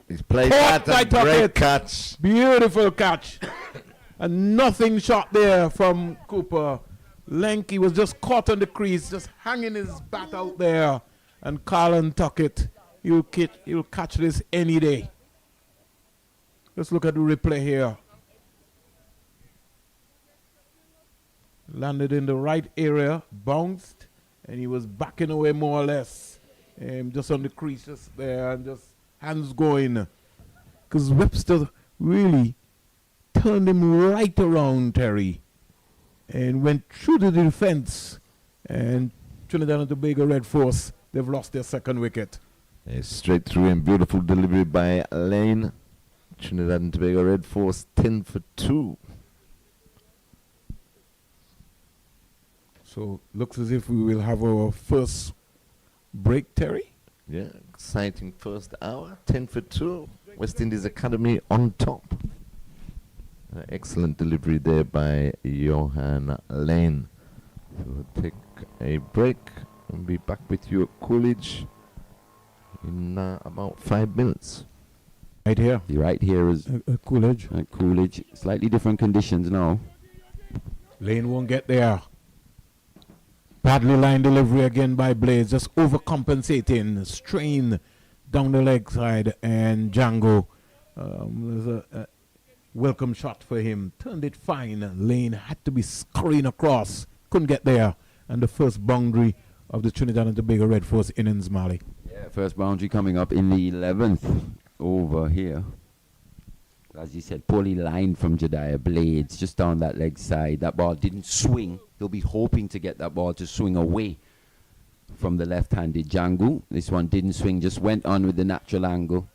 He's played that and great catch. Beautiful catch. And nothing shot there from Cooper. Lenky was just caught on the crease, just hanging his bat out there. And Carlin took it. He'll catch this any day. Let's look at the replay here. Landed in the right area, bounced, and he was backing away more or less. Just on the crease, just there, and just hands going. Because Webster really turned him right around, Terry, and went through the defense. And Trinidad and Tobago Red Force, they've lost their second wicket. Straight through him, beautiful delivery by Lane. Trinidad and Tobago Red Force 10 for 2. So looks as if we will have our first break, Terry. Yeah, exciting first hour, 10 for 2. West Indies Academy on top. Excellent delivery there by Johan Lane. So we'll take a break and be back with you at Coolidge in about 5 minutes. Right here. You're right here is Coolidge. At Coolidge. Slightly different conditions now. Lane won't get there. Badly line delivery again by Blades, just overcompensating, strain down the leg side, and Django, there's a welcome shot for him, turned it fine. Lane had to be scurrying across, couldn't get there, and the first boundary of the Trinidad and Tobago Red Force innings, Mali. Yeah, first boundary coming up in the 11th over here. As you said, poorly lined from Jediah Blades, just down that leg side. That ball didn't swing. He'll be hoping to get that ball to swing away from the left-handed Django. This one didn't swing, just went on with the natural angle.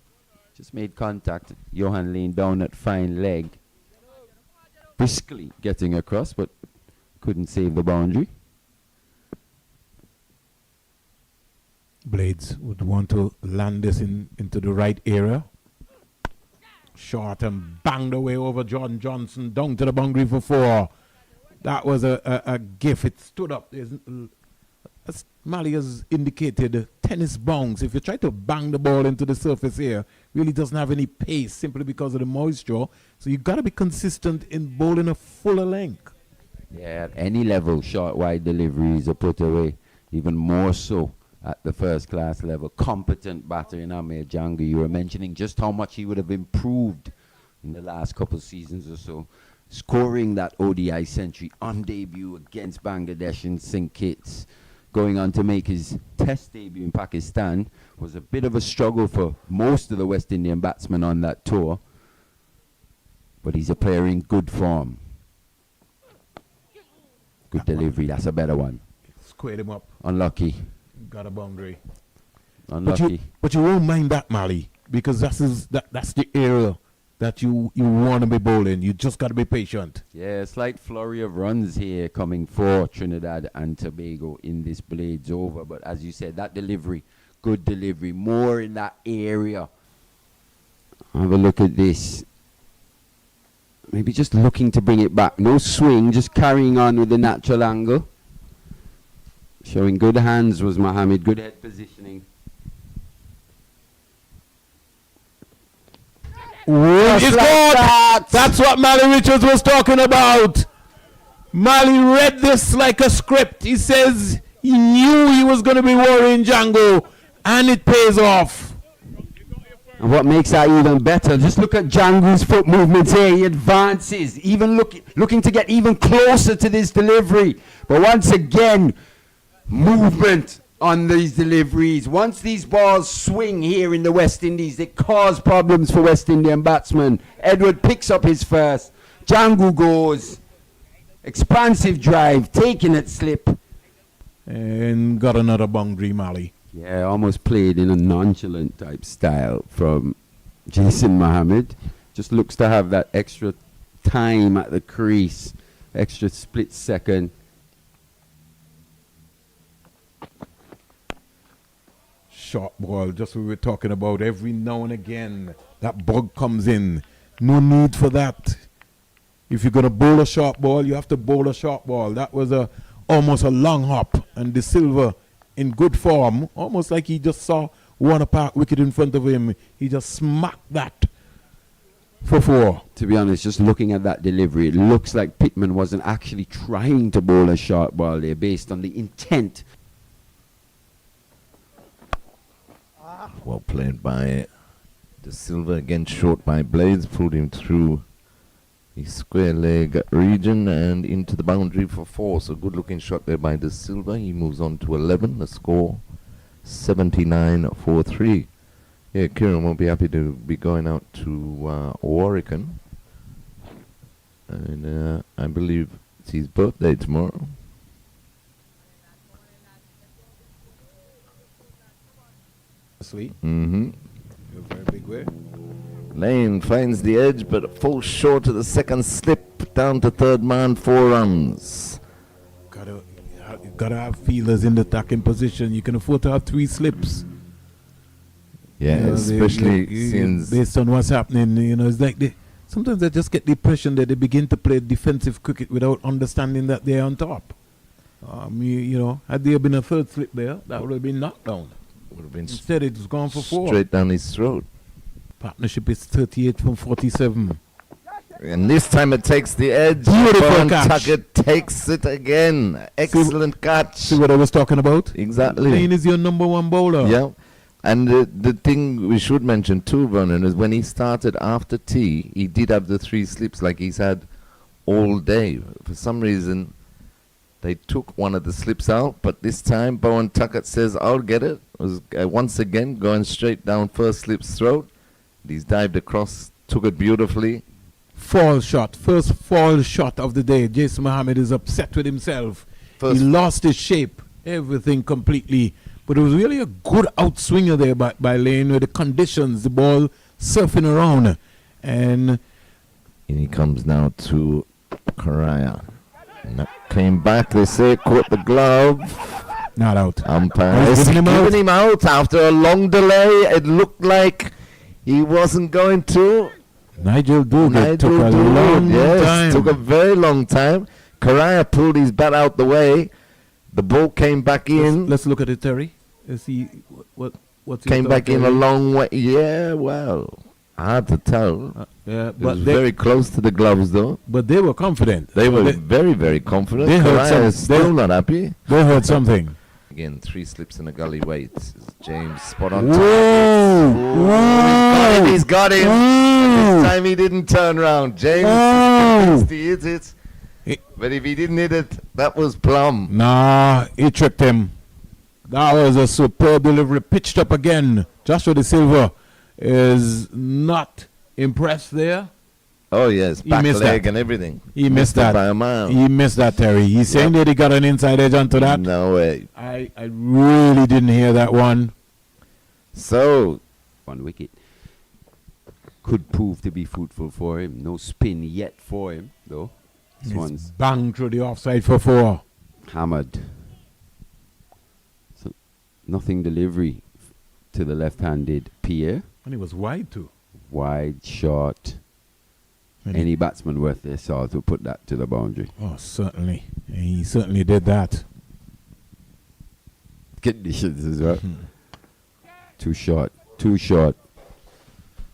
Just made contact. Johan Lane down that fine leg. Briskly getting across, but couldn't save the boundary. Blades would want to land this into the right area. Short and banged away over John Johnson down to the boundary for 4. That was a gift. It stood up. As Mali has indicated, tennis bounce. If you try to bang the ball into the surface here, really doesn't have any pace simply because of the moisture. So you got to be consistent in bowling a fuller length. Yeah, at any level, short wide deliveries are put away. Even more so at the first class level. Competent batter in Amir Django. You were mentioning just how much he would have improved in the last couple of seasons or so. Scoring that ODI century on debut against Bangladesh in St. Kitts. Going on to make his test debut in Pakistan was a bit of a struggle for most of the West Indian batsmen on that tour. But he's a player in good form. Good delivery, that's a better one. Squared him up. Unlucky. Got a boundary. Unlucky. But you won't mind that, Mali, because that's the area that you want to be bowling. You just got to be patient. Yeah, a slight flurry of runs here coming for Trinidad and Tobago in this Blades over. But as you said, that delivery, good delivery, more in that area. Have a look at this. Maybe just looking to bring it back. No swing, just carrying on with the natural angle. Showing good hands was Mohammed, good head positioning. He's gone! That's what Mali Richards was talking about. Mali read this like a script. He says he knew he was going to be worrying Django, and it pays off. And what makes that even better, just look at Django's foot movements here. He advances, even looking to get even closer to this delivery. But once again, movement on these deliveries. Once these balls swing here in the West Indies, they cause problems for West Indian batsmen. Edward picks up his first. Django goes. Expansive drive, taking it slip. And got another boundary, Mali. Yeah, almost played in a nonchalant type style from Jason Mohammed. Just looks to have that extra time at the crease, extra split second. Short ball, just we were talking about, every now and again that bug comes in. No need for that. If you're going to bowl a short ball, you have to bowl a short ball. That was almost a long hop, and DaSilva in good form, almost like he just saw Warner Park wicket in front of him. He just smacked that for 4. To be honest, just looking at that delivery, it looks like Pittman wasn't actually trying to bowl a short ball there based on the intent. Well played by DaSilva, again short by Blades, pulled him through the square leg region and into the boundary for 4. So good looking shot there by DaSilva. He moves on to 11. The score 79-3. Yeah, Kieran will be happy to be going out to Warwican. And I believe it's his birthday tomorrow. Sweet. Mm-hmm. In a very big way. Lane finds the edge but falls short of the second slip, down to third man, 4 runs. Gotta have feelers in the attacking position. You can afford to have 3 slips. Yeah, You know, especially since based on what's happening, it's like sometimes they just get the impression that they begin to play defensive cricket without understanding that they're on top. Had there been a third slip there, that would have been knocked down. would have been Instead, it's gone for 4. straight down his throat. Partnership is 38 from 47. And this time it takes the edge. Beautiful catch. Tuckett takes it again. Excellent catch. See what I was talking about? Exactly. Lane is your number 1 bowler. Yeah. And the thing we should mention too, Vernon, is when he started after tea, he did have the 3 slips like he's had all day. For some reason, they took one of the slips out, but this time Bowen Tuckett says, I'll get it. It was once again going straight down first slip's throat. He's dived across, took it beautifully. Fall shot. First fall shot of the day. Jason Mohammed is upset with himself. He lost his shape. Everything completely. But it was really a good outswinger there by Lane with the conditions, the ball surfing around. And he comes now to Correa. And that came back, they say, caught the glove. Not out. Umpire is giving him out after a long delay. It looked like he wasn't going to. Nigel Duguid took a long time. Took a very long time. Correa pulled his bat out the way. The ball came back in. Let's look at it, Terry. See what's came back in a long way. Yeah, well, hard to tell. But it was very close to the gloves, though. But they were confident. They were very, very confident. They Correa is still not happy. They heard something. Again, 3 slips in a gully weight. James spot on. Whoa! He's got him. This time he didn't turn around. James he hit it. But if he didn't hit it, that was plum. Nah, he tricked him. That was a superb delivery. Pitched up again. Joshua DaSilva is not impressed there. Oh, yes. Back leg and everything. He missed that. By a mile. He missed that, Terry. He's saying that he got an inside edge onto that. No way. I really didn't hear that one. So, 1 wicket could prove to be fruitful for him. No spin yet for him, though. This one's bang through the offside for 4. hammered. So, nothing delivery to the left-handed Pierre. And he was wide too. Wide, short. Any batsman worth their salt will put that to the boundary. Oh, certainly. He certainly did that. Conditions as well. Too short. Too short.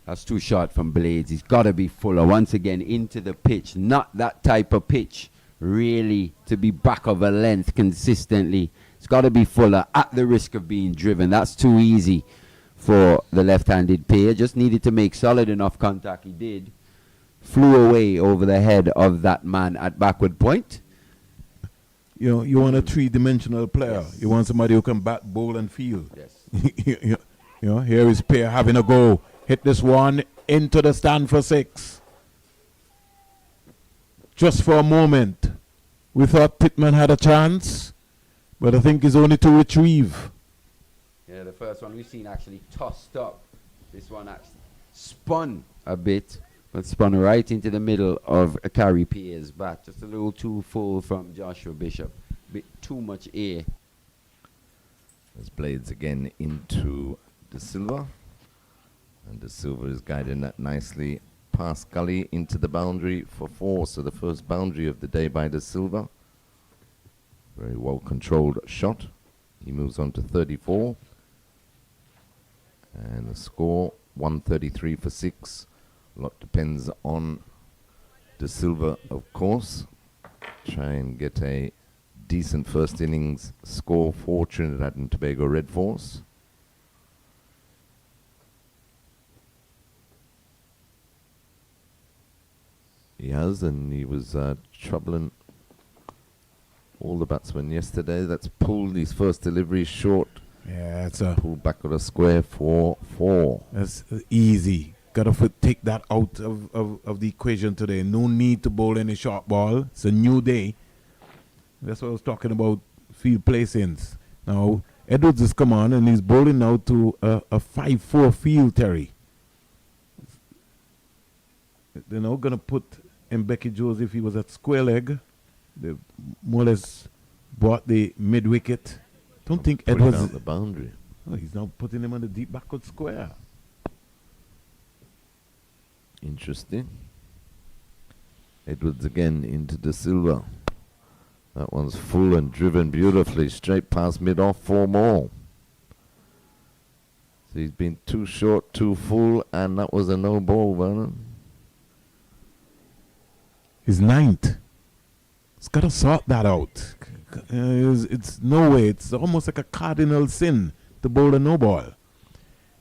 That's too short from Blades. He's got to be fuller. Once again, into the pitch. Not that type of pitch, really, to be back of a length consistently. It's got to be fuller at the risk of being driven. That's too easy for the left-handed pair. Just needed to make solid enough contact. He did. Flew away over the head of that man at backward point. You want a 3-dimensional player. Yes. You want somebody who can bat, bowl, and field. Yes. Here is Pierre having a go. Hit this one into the stand for 6. Just for a moment, we thought Pittman had a chance, but I think he's only to retrieve. Yeah, the first one we've seen actually tossed up. This one actually spun a bit, but spun right into the middle of a Carrie Pierre's bat. Just a little too full from Joshua Bishop. Bit too much air. There's Blades again into DaSilva. And DaSilva is guiding that nicely past gully into the boundary for 4. So the first boundary of the day by DaSilva. Very well controlled shot. He moves on to 34. And the score, 133 for 6. A lot depends on DaSilva, of course. Try and get a decent first innings score for Trinidad and Tobago Red Force. He has, and he was troubling all the batsmen yesterday. That's pulled his first delivery short. Yeah, it's a Pulled back with a square for 4. that's easy. Gotta take that out of the equation today. No need to bowl any short ball. It's a new day. That's what I was talking about, field placings. Now, Edwards has come on and he's bowling now to a 5-4 field, Terry. They're now going to put Mbeki Joes if he was at square leg. They more or less bought the mid-wicket. Don't think Put him Edwards... out the boundary. Oh, he's now putting him on the deep backward square. Interesting. Edwards again into DaSilva. That one's full and driven beautifully straight past mid-off, 4 more. So he's been too short, too full, and that was a no ball, Vernon. His 9th. It's got to sort that out. It's no way. It's almost like a cardinal sin to bowl a no ball.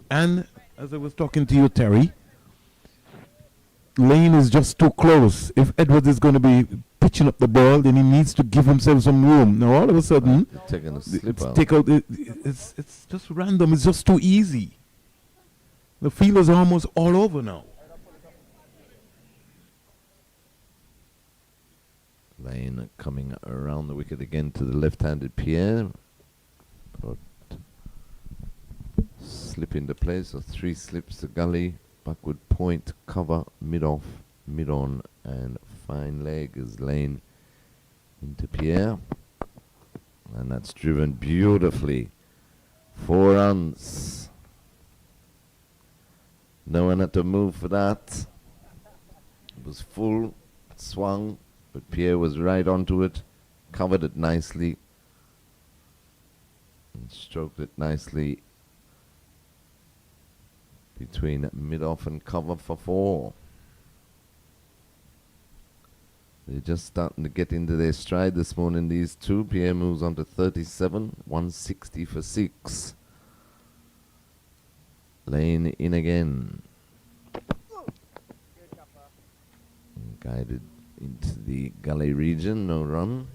And as I was talking to you, Terry, Lane is just too close. If Edwards is going to be pitching up the ball, then he needs to give himself some room. Now all of a sudden, Taking a slip out. it's just random. It's just too easy. The field is almost all over now. Lane coming around the wicket again to the left-handed Pierre. But slip into place, so 3 slips to gully, backward point, cover, mid-off, mid-on, and fine leg is Lane into Pierre. And that's driven beautifully. 4 runs. No one had to move for that. It was full, swung, but Pierre was right onto it, covered it nicely, and stroked it nicely between mid-off and cover for 4. They're just starting to get into their stride this morning, these two. Pierre moves on to 37, 160 for 6. Lane in again. And guided into the gully region, no run.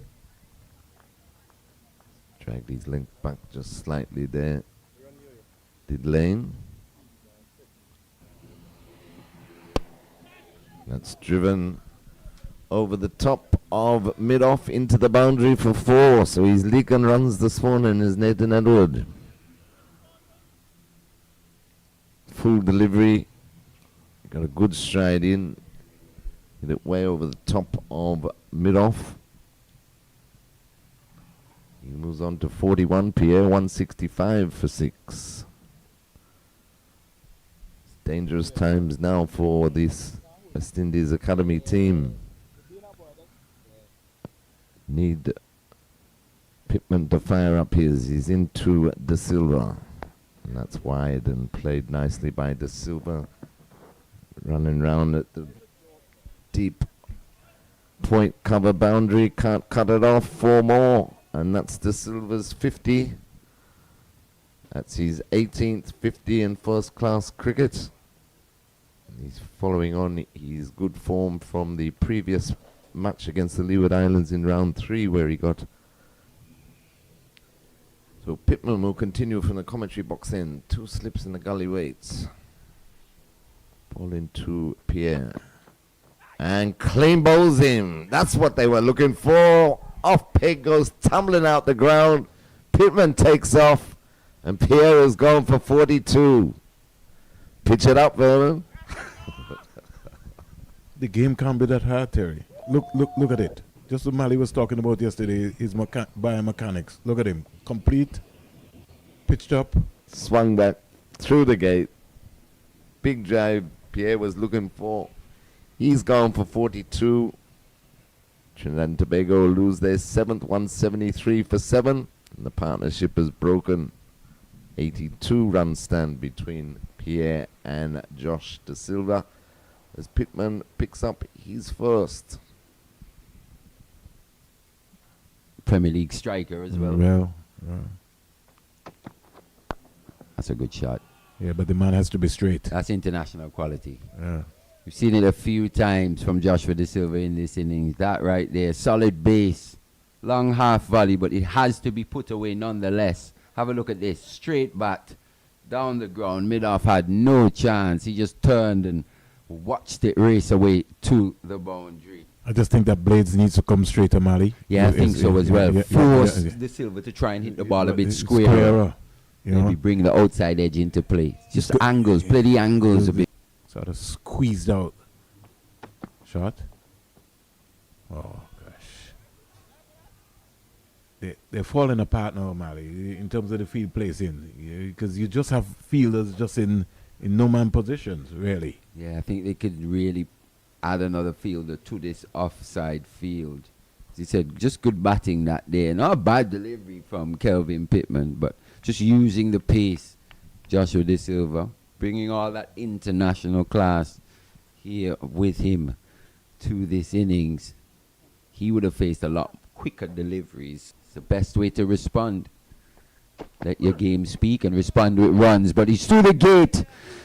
Dragged his length back just slightly there. Did Lane. That's driven over the top of mid-off into the boundary for 4. So he's leaking runs this morning is Nathan Edward. Full delivery. Got a good stride in. Hit it way over the top of mid-off. He moves on to 41, Pierre, 165 for 6. It's dangerous times now for this West Indies Academy team. Need Pittman to fire up his. He's into DaSilva. And that's wide and played nicely by DaSilva. Running round at the deep point cover boundary, can't cut it off. 4 more, and that's DaSilva's 50. That's his 18th 50 in first class cricket. And he's following on his good form from the previous match against the Leeward Islands in round 3, where he got. So Pittman will continue from the commentary box end. 2 slips in the gully weights. Ball into Pierre. And clean bowls him. That's what they were looking for. Off peg goes tumbling out the ground. Pittman takes off. And Pierre has gone for 42. Pitch it up, Vernon. The game can't be that hard, Terry. Look at it. Just what Mali was talking about yesterday, his biomechanics. Look at him. Complete. Pitched up. Swung back through the gate. Big drive Pierre was looking for. He's gone for 42. Trinidad and Tobago lose their 7th, 173 for 7. And the partnership is broken. 82 run stand between Pierre and Josh DaSilva as Pittman picks up his first. Premier League striker as well. Well, That's a good shot. yeah, but the man has to be straight. That's international quality. Yeah. We've seen it a few times from Joshua DaSilva in this innings. That right there, solid base, long half volley, but it has to be put away nonetheless. Have a look at this, straight bat, down the ground. Mid-off had no chance. He just turned and watched it race away to the boundary. I just think that Blades needs to come straight to Mali. Yeah, I think so as well. Yeah, Force yeah. DaSilva to try and hit the ball a bit It's squarer. you know? Maybe bring the outside edge into play. Just angles, play the angles a bit. Sort of squeezed out. Shot. Oh, gosh. They're falling apart now, Mali, in terms of the field placing. Because you just have fielders just in no-man positions, really. Yeah, I think they could really add another fielder to this offside field. As he said, just good batting that day. Not a bad delivery from Kelvin Pittman, but just using the pace. Joshua DaSilva, bringing all that international class here with him to this innings. He would have faced a lot quicker deliveries. It's the best way to respond. Let your game speak and respond with runs. But he's through the gate.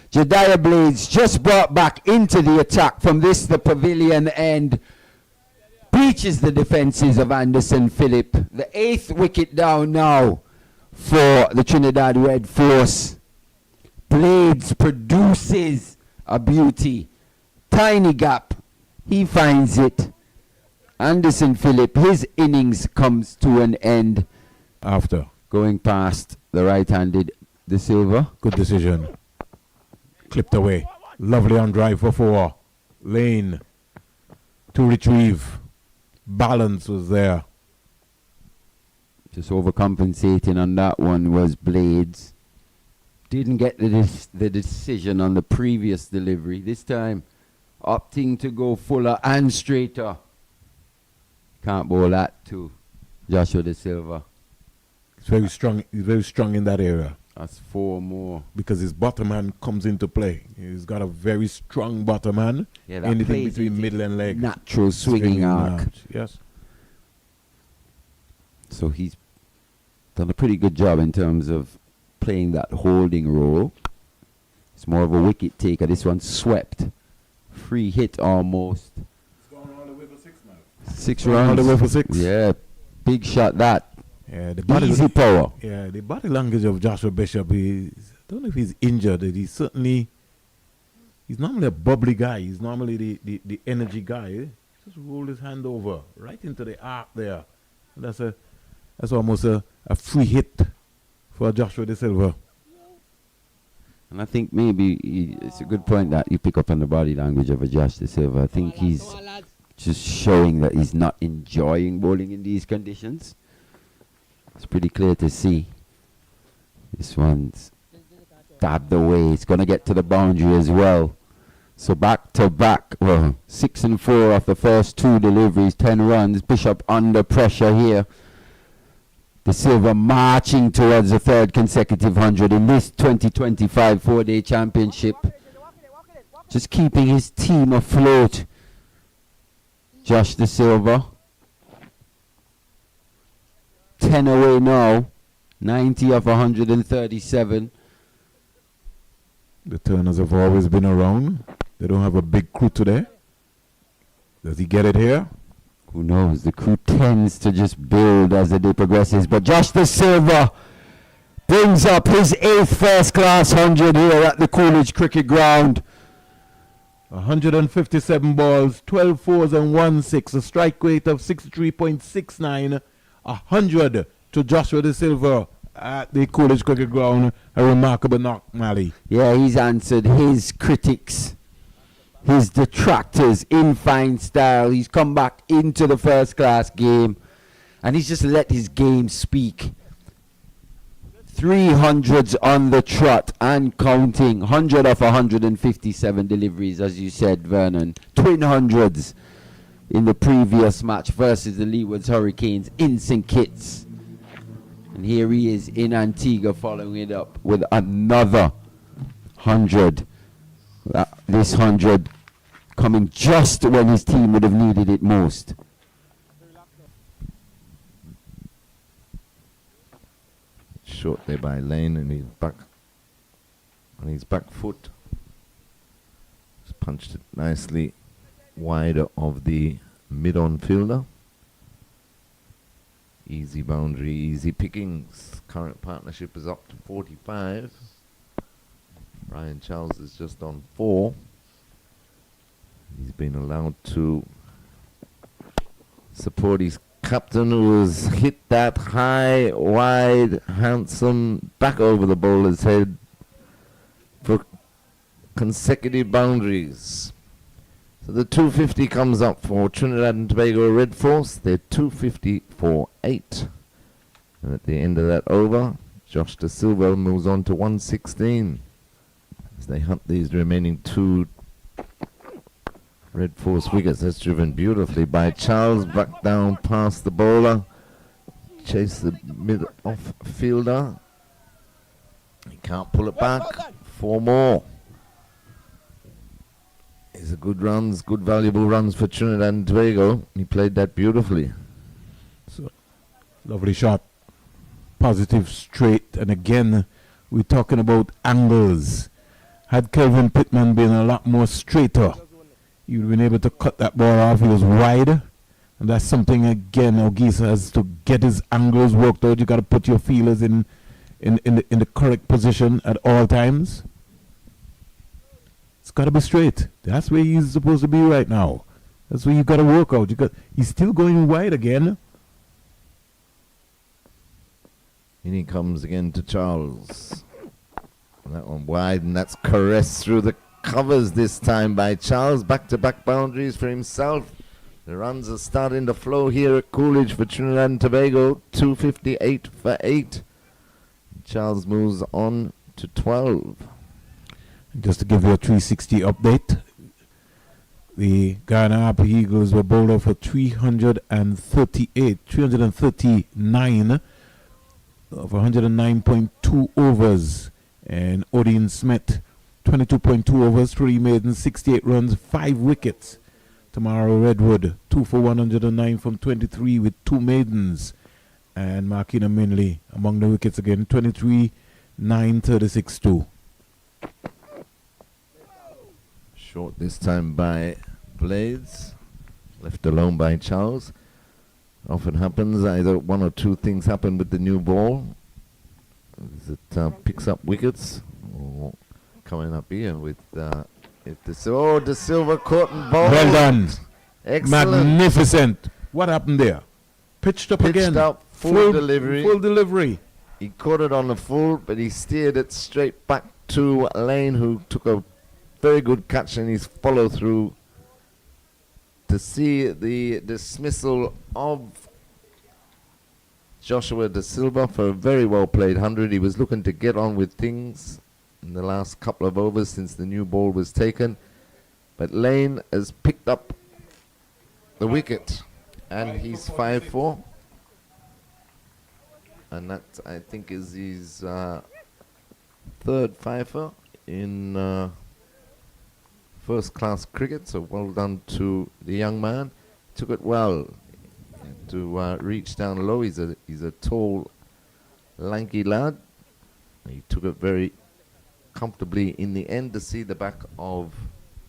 Jediah Blades just brought back into the attack from the pavilion end. Breaches the defenses of Anderson Phillip. The 8th wicket down now for the Trinidad Red Force. Blades produces a beauty. Tiny gap. He finds it. Anderson Phillip, his innings comes to an end. After. Going past the right-handed DaSilva. Good decision. Clipped away. Lovely on drive for 4. Lane to retrieve. Balance was there. Just overcompensating on that one was Blades. Didn't get the decision on the previous delivery. This time, opting to go fuller and straighter. Can't bowl that to Joshua DaSilva. He's very strong. He's very strong in that area. That's 4 more. Because his bottom hand comes into play. He's got a very strong bottom hand. Yeah, that anything plays between into middle and leg. Natural swinging arc. Yes. So he's done a pretty good job in terms of playing that holding role. It's more of a wicket taker. This one swept. Free hit almost. It's going all the way for 6 now. 6 All runs. the way for 6. Yeah, big shot that. Yeah, the body Easy power. Yeah, the body language of Joshua Bishop is, I don't know if he's injured. He's normally a bubbly guy. He's normally the energy guy. Just roll his hand over right into the arc there. That's almost a free hit for Joshua DaSilva. And I think maybe it's a good point that you pick up on the body language of a Josh DaSilva. I think he's just showing that he's not enjoying bowling in these conditions. It's pretty clear to see. This one's tabbed away. It's going to get to the boundary as well. So back to back. Well, 6 and 4 off the first 2 deliveries. 10 runs. Bishop under pressure here. DaSilva marching towards the 3rd consecutive 100 in this 2025 4-day championship. Just keeping his team afloat. Josh DaSilva. 10 away now. 90 off 137. The Turners have always been around. They don't have a big crew today. Does he get it here? Who knows? The crew tends to just build as the day progresses. But Josh DaSilva brings up his 8th first-class 100 here at the Coolidge Cricket Ground. 157 balls, 12 fours and 1 6. A strike rate of 63.69. 100 to Joshua DaSilva at the Coolidge Cricket Ground. A remarkable knock, Mali. Yeah, he's answered his critics, his detractors in fine style. He's come back into the first-class game, and he's just let his game speak. 300s on the trot and counting. 100 off 157 deliveries, as you said, Vernon. Twin hundreds in the previous match versus the Leewards Hurricanes in St. Kitts. And here he is in Antigua following it up with another 100. This 100 coming just when his team would have needed it most. Short there by Lane, and he's back on his back foot. Just punched it nicely wide of the mid-on fielder. Easy boundary, easy pickings. Current partnership is up to 45. Ryan Charles is just on 4. He's been allowed to support his captain, who has hit that high, wide, handsome back over the bowler's head for consecutive boundaries. So the 250 comes up for Trinidad and Tobago Red Force. They're 250 for 8. And at the end of that over, Josh DaSilva moves on to 116 as they hunt these remaining 2 Red Force wickets. That's driven beautifully by Charles, back down past the bowler. Chase the mid-off fielder. He can't pull it back. 4 more. These are good runs, good valuable runs for Trinidad and Tobago. He played that beautifully. So, lovely shot. Positive straight. And again, we're talking about angles. Had Kelvin Pittman been a lot more straighter, he would have been able to cut that ball off. He was wide. And that's something, again, Ogisa has to get his angles worked out. You got to put your feelers in the correct position at all times. It's got to be straight. That's where he's supposed to be right now. That's where you got to work out. He's still going wide again. In he comes again to Charles. And that one wide, and that's caressed through the covers this time by Charles. Back-to-back boundaries for himself. The runs are starting to flow here at Coolidge for Trinidad and Tobago. 258 for 8. Charles moves on to 12. Just to give you a 360 update, the Guyana Happy Eagles were bowled out for 339 of 109.2 overs, and Odin Smith 22.2 overs, 3 maidens, 68 runs, 5 wickets. Tomorrow Redwood 2 for 109 from 23 with 2 maidens, and Markina Minley among the wickets again, 23 9 36 2. Short this time by Blades, left alone by Charles. Often happens, either one or two things happen with the new ball. It picks up wickets, or coming up here with DaSilva caught and bowled. Well done. Excellent. Magnificent. What happened there? Pitched up again. Pitched up, full delivery. Full delivery. He caught it on the full, but he steered it straight back to Lane, who took a very good catch in his follow through to see the dismissal of Joshua DaSilva for a very well played 100. He was looking to get on with things in the last couple of overs since the new ball was taken, but Lane has picked up the wicket and he's 5-4, and that, I think, is his third fifer in first class cricket, so well done to the young man. Took it well to reach down low. He's a tall, lanky lad. He took it very comfortably in the end to see the back of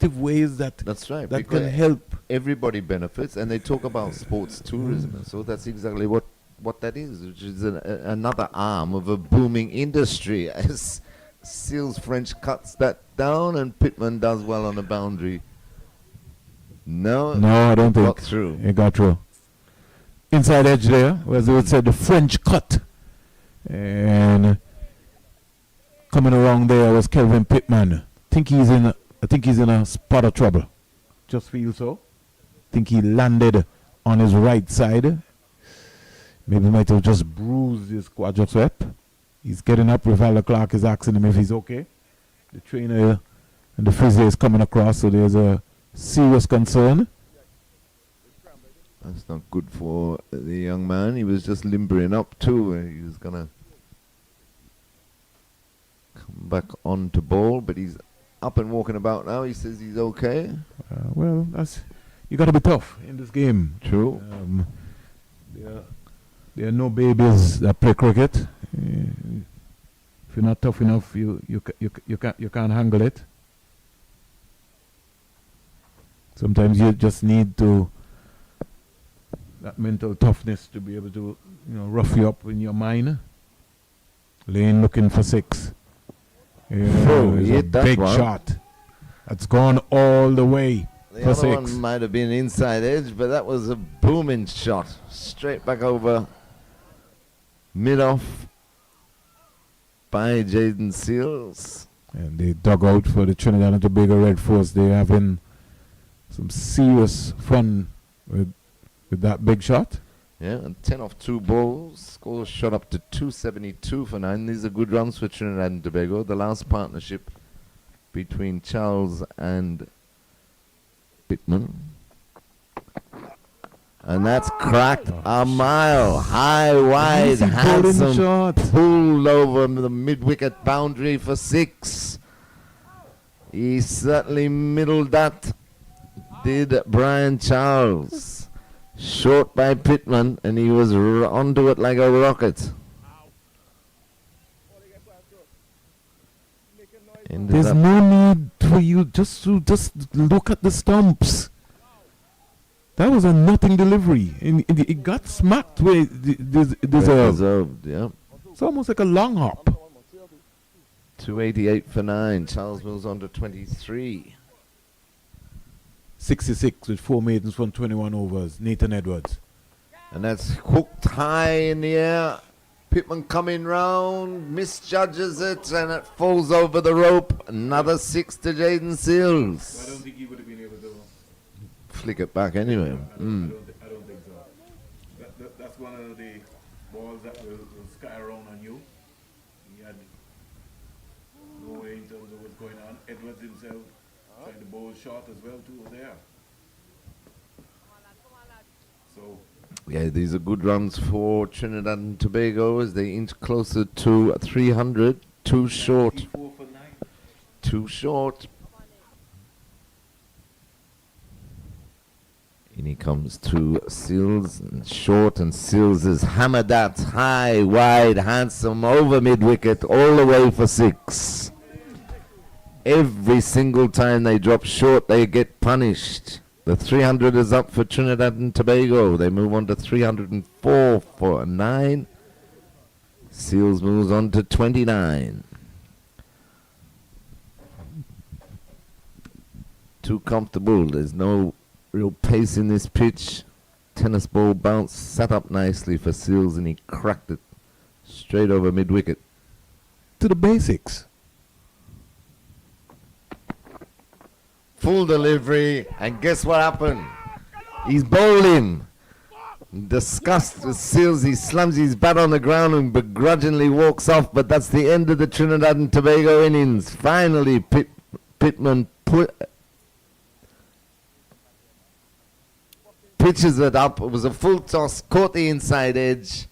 Ways that that's right, that because can help. everybody benefits, and they talk about sports tourism, and so that's exactly what that is, which is another arm of a booming industry. As Seals French cuts that down, and Pittman does well on the boundary. No, I don't think got through. It got through. Inside edge there, as they would say, the French cut. And coming around there was Kelvin Pittman. I think he's in a spot of trouble. Just feel so. Think he landed on his right side. Maybe might have just bruised his quadricep. He's getting up. Rivaldo Clark is asking him if he's okay. The trainer and the physio is coming across, so there's a serious concern. That's not good for the young man. He was just limbering up too. He was gonna Come back on to ball, but he's up and walking about now. He says he's okay. Well, you got to be tough in this game. True. There are no babies that play cricket. If you're not tough enough, you can't handle it. Sometimes you just need that mental toughness to be able to, rough you up in your mind. Lane looking for 6. Oh, It's he a hit that big one. shot. That's gone all the way The for other 6. one might have been inside edge, but that was a booming shot. Straight back over mid-off by Jaden Seals. And they dug out for the Trinidad and Tobago Red Force. They're having some serious fun with that big shot. Yeah, and 10 off 2 balls. Score shot up to 272 for 9. These are good runs for Trinidad and Tobago. The last partnership between Charles and Pittman. And that's cracked a mile. High, wide, Easy bowling handsome. shot. Pulled over the mid-wicket boundary for 6. He certainly middled that, did Brian Charles. Short by Pittman, and he was onto it like a rocket. Ended There's up- no need for you just to look at the stumps. That was a nothing delivery. And it got smacked where it deserved. Deserved, yeah. It's almost like a long hop. 288 for 9. Charles moves on to 23. 66 with 4 maidens from 21 overs. Nathan Edwards. And that's hooked high in the air. Pittman coming round, misjudges it, and it falls over the rope. Another 6 to Jaden Seals. think he would have been able to. Flick it back anyway. I don't think so. That's one of the balls that will sky around on you. He had no way in terms of what's going on. Edwards himself tried to bowl short as well too there. So Yeah, these are good runs for Trinidad and Tobago as they inch closer to 300. Too short. 4 for 9. Too short. In he comes to Seals, and short, and Seals is hammered that high, wide, handsome, over mid-wicket, all the way for 6. Every single time they drop short, they get punished. The 300 is up for Trinidad and Tobago. They move on to 304 for 9. Seals moves on to 29. Too comfortable. There's no real pace in this pitch. Tennis ball bounce sat up nicely for Seals, and he cracked it straight over mid-wicket. To the basics. Full delivery, and guess what happened? He's bowling. Disgust with Seals, he slams his bat on the ground and begrudgingly walks off, but that's the end of the Trinidad and Tobago innings. Finally, Pittman pitches it up. It was a full toss, caught the inside edge,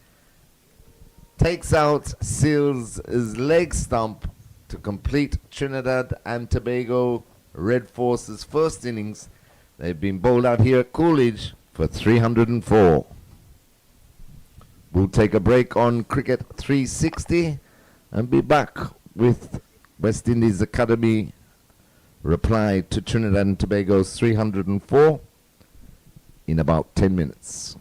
takes out Seals' leg stump to complete Trinidad and Tobago Red Force's first innings. They've been bowled out here at Coolidge for 304. We'll take a break on Cricket 360 and be back with West Indies Academy reply to Trinidad and Tobago's 304 in about 10 minutes.